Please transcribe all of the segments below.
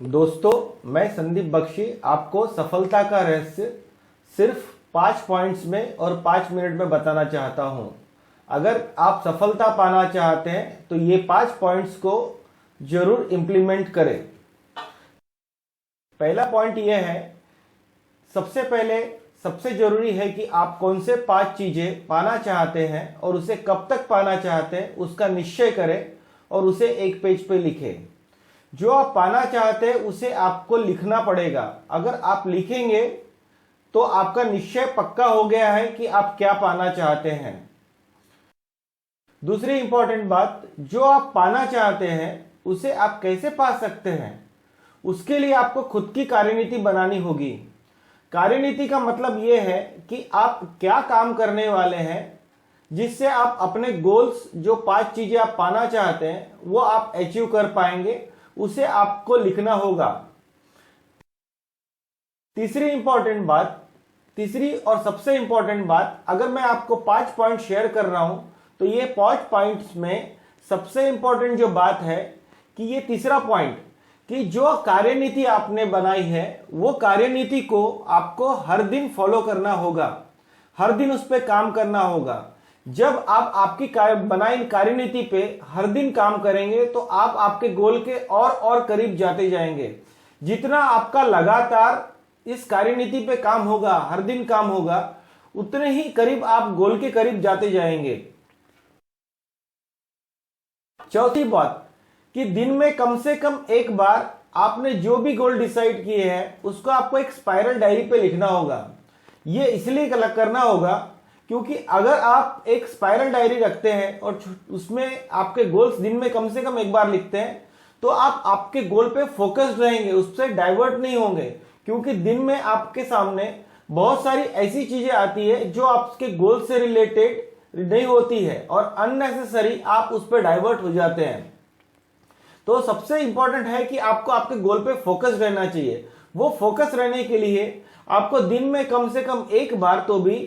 दोस्तों, मैं संदीप बख्शी आपको सफलता का रहस्य सिर्फ 5 पॉइंट्स में और 5 मिनट में बताना चाहता हूं। अगर आप सफलता पाना चाहते हैं तो ये 5 पॉइंट्स को जरूर इंप्लीमेंट करें। पहला पॉइंट ये है, सबसे पहले सबसे जरूरी है कि आप कौन से 5 चीजें पाना चाहते हैं और उसे कब तक पाना चाहते हैं उसका निश्चय करें और उसे एक पेज पे लिखें। जो आप पाना चाहते हैं उसे आपको लिखना पड़ेगा। अगर आप लिखेंगे तो आपका निश्चय पक्का हो गया है कि आप क्या पाना चाहते हैं। दूसरी इंपॉर्टेंट बात, जो आप पाना चाहते हैं उसे आप कैसे पा सकते हैं, उसके लिए आपको खुद की कार्यनीति बनानी होगी। कार्यनीति का मतलब यह है कि आप क्या काम करने वाले हैं जिससे आप अपने गोल्स, जो 5 चीजें आप पाना चाहते हैं वो आप अचीव कर पाएंगे, उसे आपको लिखना होगा। तीसरी और सबसे इंपॉर्टेंट बात, अगर मैं आपको 5 पॉइंट शेयर कर रहा हूं तो ये 5 पॉइंट्स में सबसे इंपॉर्टेंट जो बात है कि ये तीसरा पॉइंट, कि जो कार्यनीति आपने बनाई है वो कार्यनीति को आपको हर दिन फॉलो करना होगा, हर दिन उस पर काम करना होगा। जब आप आपकी बनाई कार्यनीति पे हर दिन काम करेंगे तो आप आपके गोल के और करीब जाते जाएंगे। जितना आपका लगातार इस कार्यनीति पे काम होगा, हर दिन काम होगा, उतने ही करीब आप गोल के करीब जाते जाएंगे। चौथी बात, कि दिन में कम से कम एक बार आपने जो भी गोल डिसाइड किए हैं उसको आपको एक स्पाइरल डायरी पे लिखना होगा। ये इसलिए करना होगा क्योंकि अगर आप एक स्पाइरल डायरी रखते हैं और उसमें आपके गोल्स दिन में कम से कम एक बार लिखते हैं तो आप आपके गोल पे फोकस्ड रहेंगे, उससे डाइवर्ट नहीं होंगे। क्योंकि दिन में आपके सामने बहुत सारी ऐसी चीजें आती है जो आपके गोल से रिलेटेड नहीं होती है और अननेसेसरी आप उस पर डाइवर्ट हो जाते हैं। तो सबसे इंपॉर्टेंट है कि आपको आपके गोल पे फोकस रहना चाहिए। वो फोकस रहने के लिए आपको दिन में कम से कम एक बार तो भी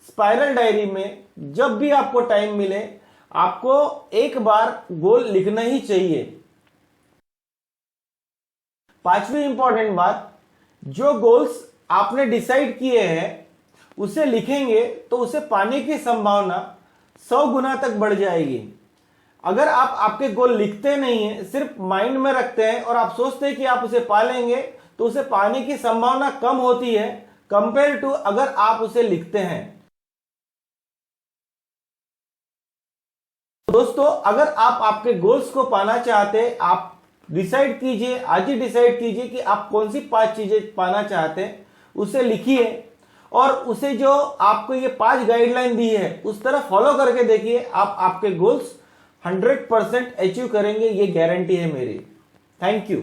स्पाइरल डायरी में, जब भी आपको टाइम मिले, आपको एक बार गोल लिखना ही चाहिए। 5वीं इंपॉर्टेंट बात, जो गोल्स आपने डिसाइड किए हैं उसे लिखेंगे तो उसे पाने की संभावना 100 गुना तक बढ़ जाएगी। अगर आप आपके गोल लिखते नहीं हैं, सिर्फ माइंड में रखते हैं और आप सोचते हैं कि आप उसे पा लेंगे, तो उसे पाने की संभावना कम होती है कंपेयर टू अगर आप उसे लिखते हैं। दोस्तों, अगर आप आपके गोल्स को पाना चाहते हैं, आप डिसाइड कीजिए, आज ही डिसाइड कीजिए कि आप कौन सी 5 चीजें पाना चाहते हैं, उसे लिखिए और उसे जो आपको ये 5 गाइडलाइन दी है उस तरह फॉलो करके देखिए। आप आपके गोल्स 100% अचीव करेंगे, ये गारंटी है मेरी। Thank you.